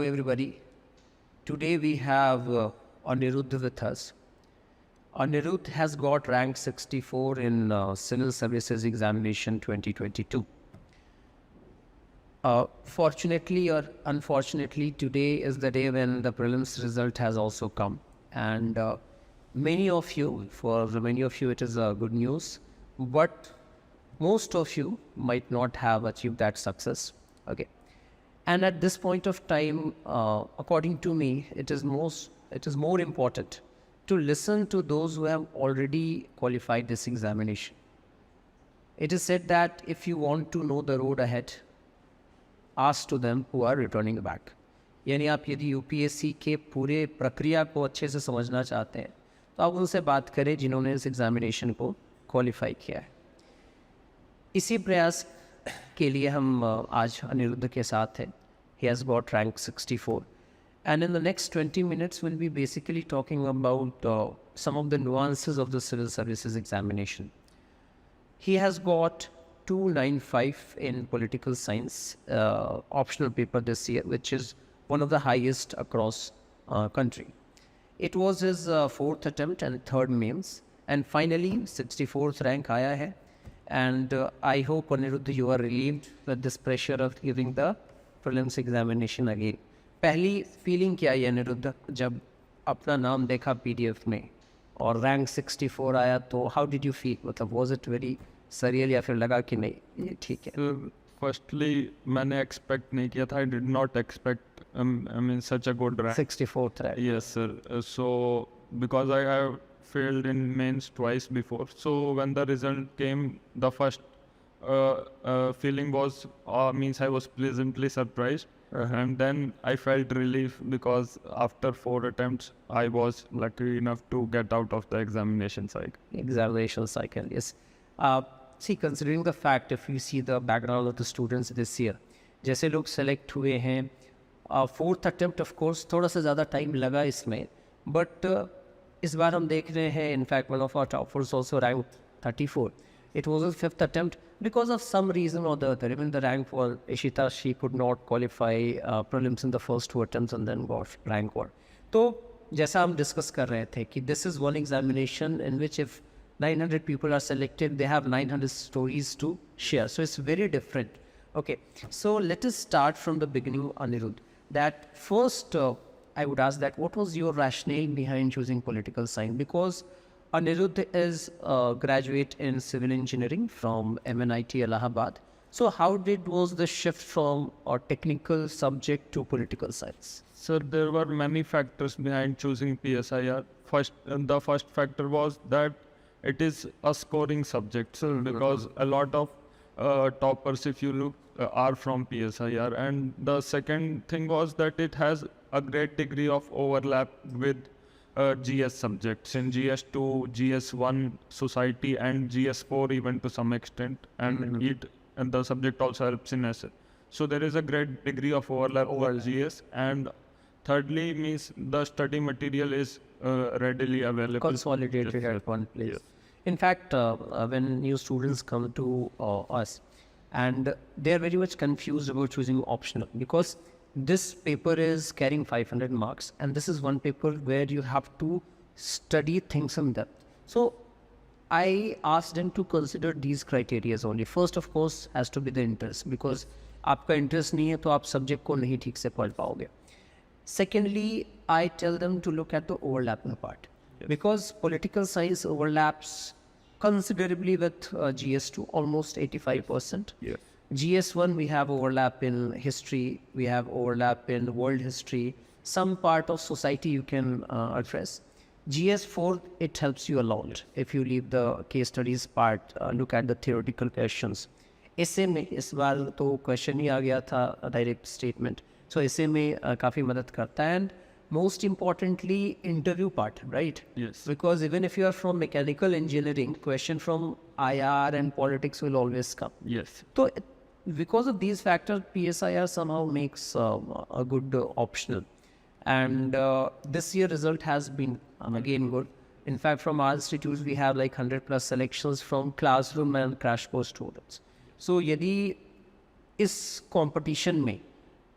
everybody. Today we have Anirudh with us. Anirudh has got rank 64 in Civil Services Examination 2022. Fortunately or unfortunately, today is the day when the prelims result has also come. And for many of you it is good news, but most of you might not have achieved that success. Okay. And at this point of time, according to me, it is more important to listen to those who have already qualified this examination. It is said that if you want to know the road ahead, ask to them who are returning back. यानी आप यदि UPSC के पूरे प्रक्रिया को अच्छे से समझना चाहते हैं तो आप उनसे बात करें जिन्होंने इस एग्जामिनेशन को क्वालिफाई किया है। इसी प्रयास के लिए हम आज अनिरुद्ध के साथ हैं। He has got rank 64, and in the next 20 minutes we'll be basically talking about some of the nuances of the civil services examination. He has got 295 in political science optional paper this year, which is one of the highest across country. It was his fourth attempt and third mains, and finally 64th rank आया है. And I hope, Anirudh, you are relieved with this pressure of giving the prelims examination again. पहली feeling क्या है अनिरुद्ध जब अपना नाम देखा PDF में और rank 64 आया तो how did you feel? मतलब was it very surreal या फिर लगा कि नहीं ये ठीक है? Firstly, मैंने expect नहीं किया था. I did not expect such a good rank. 64th rank. Yes, sir. So because I have failed in mains twice before, so when the result came, the first feeling was I was pleasantly surprised, and then I felt relief because after 4 attempts I was lucky enough to get out of the examination cycle. Yes. See, considering the fact, if you see the background of the students this year, जैसे लोग select हुए हैं, 4th attempt of course थोड़ा सा ज़्यादा time लगा इसमें, but इस बार हम देख रहे हैं, in fact one of our toppers also ranked 34. It was his 5th attempt because of some reason or the other. Even the rank for Ishita, she could not qualify prelims in the first 2 attempts and then got rank 1. तो जैसा हम discuss कर रहे थे कि this is one examination in which if 900 people are selected, they have 900 stories to share. So it's very different. Okay, so let us start from the beginning, Anirudh. That first, I would ask that what was your rationale behind choosing political science? Because Anirudh is a graduate in civil engineering from MNIT Allahabad. So how was the shift from a technical subject to political science? So there were many factors behind choosing PSIR. The first factor was that it is a scoring subject, because a lot of toppers, if you look, are from PSIR. And the second thing was that it has a great degree of overlap with GS subjects in GS2, GS1, society, and GS4 even to some extent, and and the subject also helps in essay. So there is a great degree of overlap with GS, and thirdly means the study material is readily available. Consolidated at one place. Yes. In fact, when new students come to us, and they are very much confused about choosing optional, because this paper is carrying 500 marks, and this is one paper where you have to study things in depth. So I asked them to consider these criteria only. First, of course, has to be the interest, because आपका interest नहीं है तो आप subject को नहीं ठीक से पढ़ पाओगे. Secondly, I tell them to look at the overlapping part, because political science overlaps considerably with GS2, almost 85%. Yeah. GS1, we have overlap in history, we have overlap in world history, some part of society you can address. GS4, it helps you a lot. If you leave the case studies part, look at the theoretical questions. essay में इस बार तो question ही आ गया था, direct statement. So essay में काफ़ी मदद करता है. And most importantly, interview part, right? Yes. Because even if you are from mechanical engineering, question from IR and politics will always come. Yes. So because of these factors, PSIR somehow makes a good optional. And this year result has been again good. In fact, from our institutes, we have like 100+ selections from classroom and crash course students. So यदि इस competition में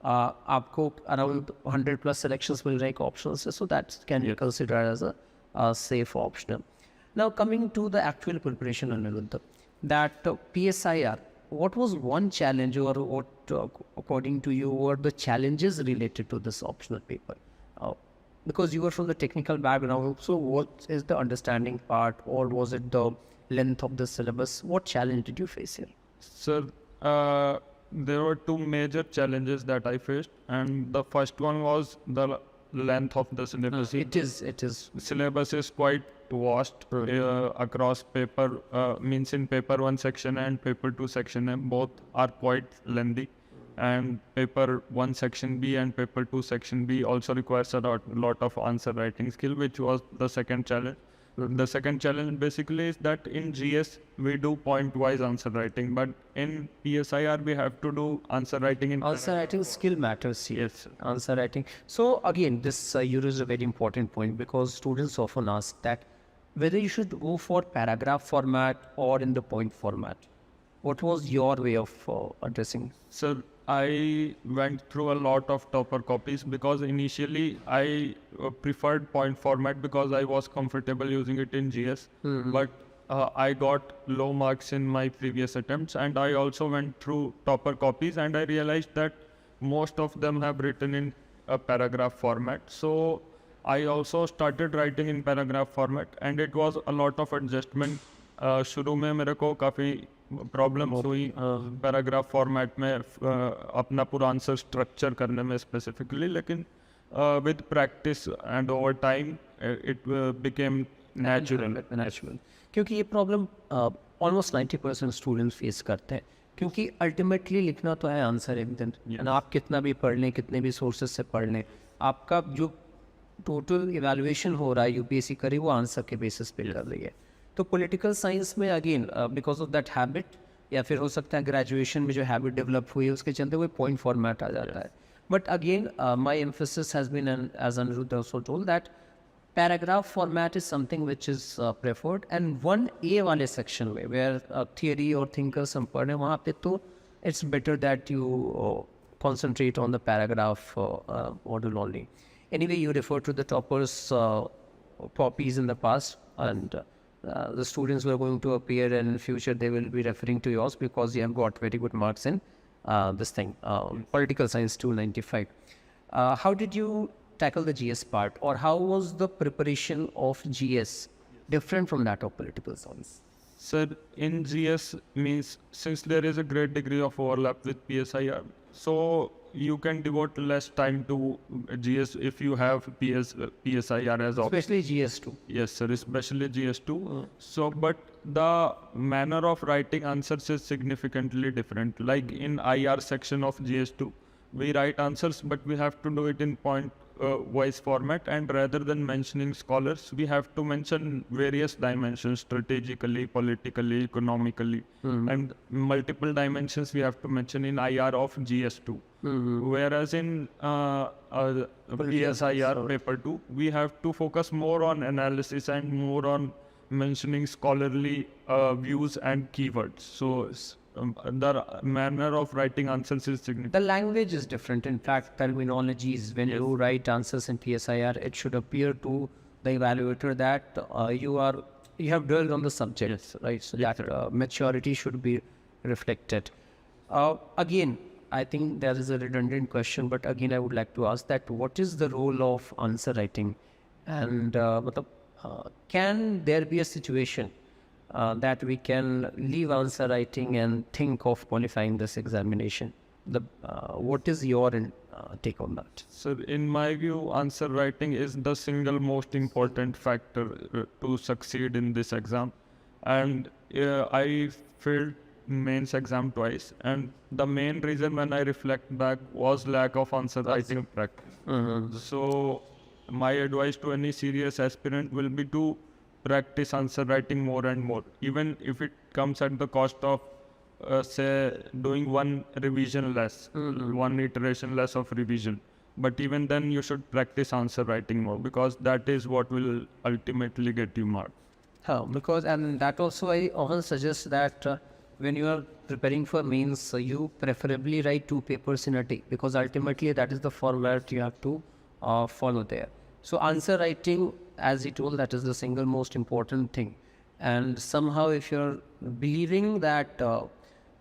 आपको around 100 plus selections मिल रहे हैं options से, so that can be considered as a safe option. Now coming to the actual preparation, Anirudh, that PSIR, what was one challenge, or what, according to you, were the challenges related to this optional paper? Because you were from the technical background, so what is the understanding part, or was it the length of the syllabus? What challenge did you face here? Sir, there were two major challenges that I faced, and the first one was the length of the syllabus. It is. Syllabus is quite vast across paper, means in paper 1 section and paper 2 section, and both are quite lengthy. And paper 1 section B and paper 2 section B also requires a lot of answer writing skill, which was the second challenge. The second challenge basically is that in GS we do point-wise answer writing, but in PSIR we have to do answer writing in Answer writing skill matters here. Yes. Answer writing. So again, this you raise a very important point, because students often ask that whether you should go for paragraph format or in the point format. What was your way of addressing? So I went through a lot of topper copies, because initially I preferred point format because I was comfortable using it in GS. But I got low marks in my previous attempts, and I also went through topper copies, and I realized that most of them have written in a paragraph format. So I also started writing in paragraph format, and it was a lot of adjustment. शुरू में मेरे को काफ़ी problems हुई paragraph format में अपना पूरा answer structure करने में स्पेसिफिकली, लेकिन with practice and over time it became natural. क्योंकि ये प्रॉब्लम ऑलमोस्ट 90% स्टूडेंट्स फेस करते हैं, क्योंकि अल्टीमेटली लिखना तो है आंसर एक दिन, and आप कितना भी पढ़ लें, कितने भी सोर्सेज से पढ़ लें, आपका जो टोटल इवेलुएशन हो रहा है यूपीएससी करे वो आंसर के बेसिस पे कर रही है. तो पॉलिटिकल साइंस में again because of that habit, या फिर हो सकता है ग्रेजुएशन में जो हैबिट डेवलप हुई है उसके चलते वो पॉइंट फॉर्मेट आ जाता है. But again my emphasis has been, as Aniruddha also told, that paragraph format is something which is preferred. And 1A वाले सेक्शन में वेयर थियरी और थिंकर्स हम पढ़ रहे हैं, वहाँ पे तो it's better that you concentrate on the paragraph module only. Anyway, you refer to the toppers copies in the past, and the students who are going to appear in future, they will be referring to yours because you have got very good marks in this thing, political science 295. How did you tackle the GS part, or how was the preparation of GS different from that of political science? Sir, in GS means since there is a great degree of overlap with PSIR, so you can devote less time to GS if you have PSIR as option. Especially GS2. Yes, sir, especially GS2. So, but the manner of writing answers is significantly different. Like in IR section of GS2, we write answers, but we have to do it in point wise format, and rather than mentioning scholars, we have to mention various dimensions: strategically, politically, economically, and multiple dimensions we have to mention in IR of GS2. Whereas in PSIR paper 2, we have to focus more on analysis and more on mentioning scholarly views and keywords. So the manner of writing answers is significant. The language is different. In fact, terminologies, when you write answers in PSIR, it should appear to the evaluator that you have dwelled on the subject, right? So that maturity should be reflected. Again, I think there is a redundant question, but again, I would like to ask that what is the role of answer writing, and can there be a situation that we can leave answer writing and think of qualifying this examination? What is your take on that? So in my view, answer writing is the single most important factor to succeed in this exam. And I failed mains exam twice, and the main reason when I reflect back was lack of answer writing practice. So my advice to any serious aspirant will be to practice answer writing more and more, even if it comes at the cost of say doing one revision less, one iteration less of revision. But even then you should practice answer writing more, because that is what will ultimately get you marks. Because, and that also I often suggest that when you are preparing for mains, you preferably write 2 papers in a day, because ultimately that is the format you have to follow there. So answer writing, as he told, that is the single most important thing. And somehow if you're believing that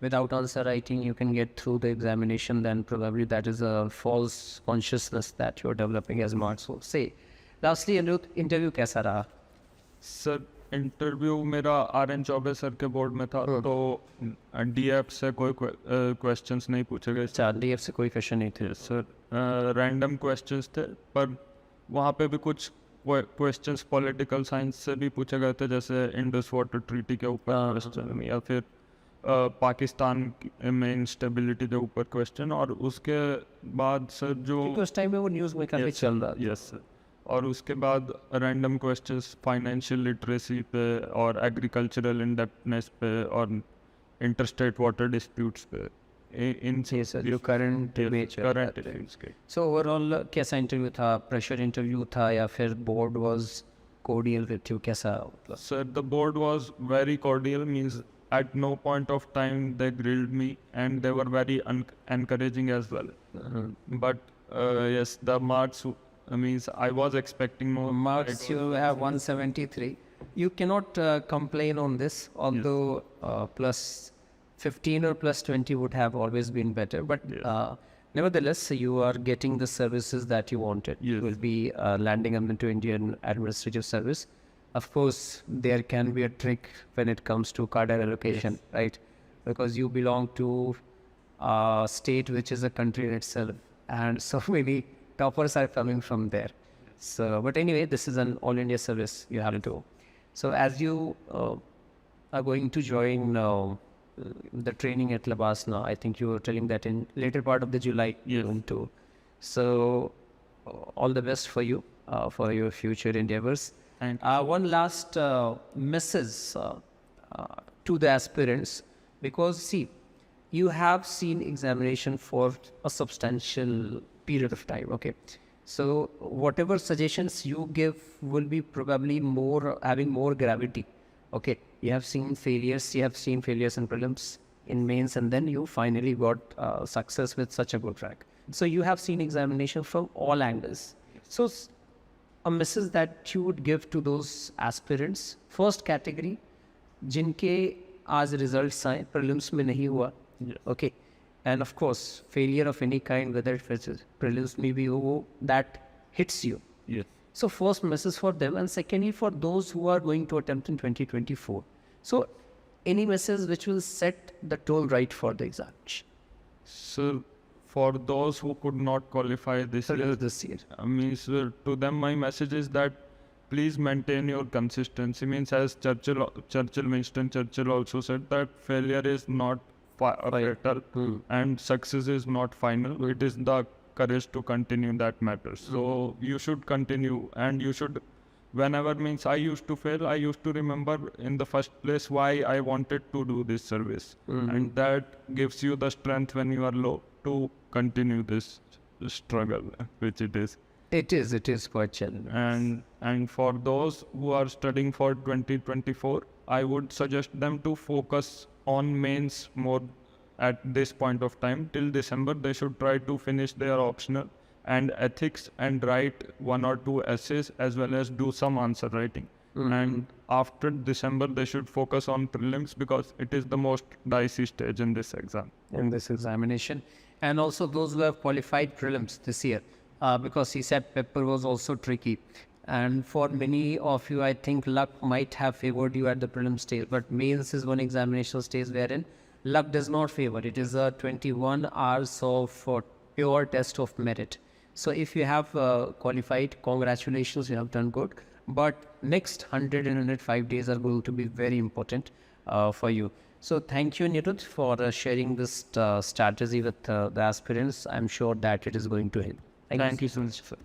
without answer writing you can get through the examination, then probably that is a false consciousness that you're developing, as Marx will say. Lastly, Anirudh, interview kaisa raha? Sir interview मेरा RN Choubey sir के board में था, तो DF से कोई questions नहीं पूछे गए अच्छा, DF से कोई क्वेश्चन नहीं थे? सर, रैंडम क्वेश्चंस थे, पर वहाँ पे भी कुछ क्वेश्चंस पॉलिटिकल साइंस से भी पूछे गए थे, जैसे इंडस वाटर ट्रीटी के ऊपर क्वेश्चन, या फिर पाकिस्तान में इंस्टेबिलिटी के ऊपर क्वेश्चन। और उसके बाद सर जो उस टाइम में वो न्यूज़ में काफ़ी चल रहा था। यस सर, और उसके बाद रैंडम क्वेश्चंस फाइनेंशियल लिटरेसी पे और एग्रीकल्चरल इंडेप्टनेस पे और इंटरस्टेट वाटर डिस्प्यूट्स पे, इन जो करंट करंट के। सो ओवरऑल कैसा इंटरव्यू था? प्रेशर इंटरव्यू था या फिर board was cordial with you? कैसा मतलब? Sir the board was very cordial, means at no point of time they grilled me, and they were very encouraging as well. But yes, the marks means I was expecting more. Marks you have 173. You cannot complain on this, although plus 15 or plus 20 would have always been better. But nevertheless, you are getting the services that you wanted. Yes. You will be landing into Indian Administrative Service. Of course, there can be a trick when it comes to cadre allocation, right? Because you belong to a state which is a country in itself, and so many toppers are coming from there. So, but anyway, this is an all India service you have to. So, as you are going to join the training at Labasna, I think you were telling that in later part of the July you're going to. So, all the best for you for your future endeavors. And One last message to the aspirants, because see, you have seen examination for a substantial period of time, okay? So whatever suggestions you give will be probably having more gravity, okay? You have seen failures in prelims, in mains, and then you finally got success with such a good rank. So you have seen examination from all angles. So a message that you would give to those aspirants, first category, जिनके आज results आए, prelims में नहीं हुआ, okay, and of course failure of any kind, whether it is prelims में भी हो, that hits you. yes, So first message for them, and secondly for those who are going to attempt in 2024. So any message which will set the tone right for the examination. so for those who could not qualify this year, means to them my message is that please maintain your consistency. Means as Winston Churchill also said that failure is not fatal and success is not final. It is the courage to continue that matters. So you should continue, and you should, whenever means I used to fail, I used to remember in the first place why I wanted to do this service, and that gives you the strength when you are low to continue this struggle, which it is. It is quite challenging. And for those who are studying for 2024, I would suggest them to focus on mains more at this point of time. Till December, they should try to finish their optional and ethics and write 1 or 2 essays, as well as do some answer writing. And after December, they should focus on prelims, because it is the most dicey stage in this exam. In this examination. And also those who have qualified prelims this year, because he said paper was also tricky. And for many of you, I think luck might have favored you at the prelim stage, but mains is one examination stage wherein luck does not favor. It is a 21 hours of pure test of merit. So if you have qualified, congratulations, you have done good. But next 100 and 105 days are going to be very important for you. So thank you, Anirudh, for sharing this strategy with the aspirants. I'm sure that it is going to help. Thank you so much, sir.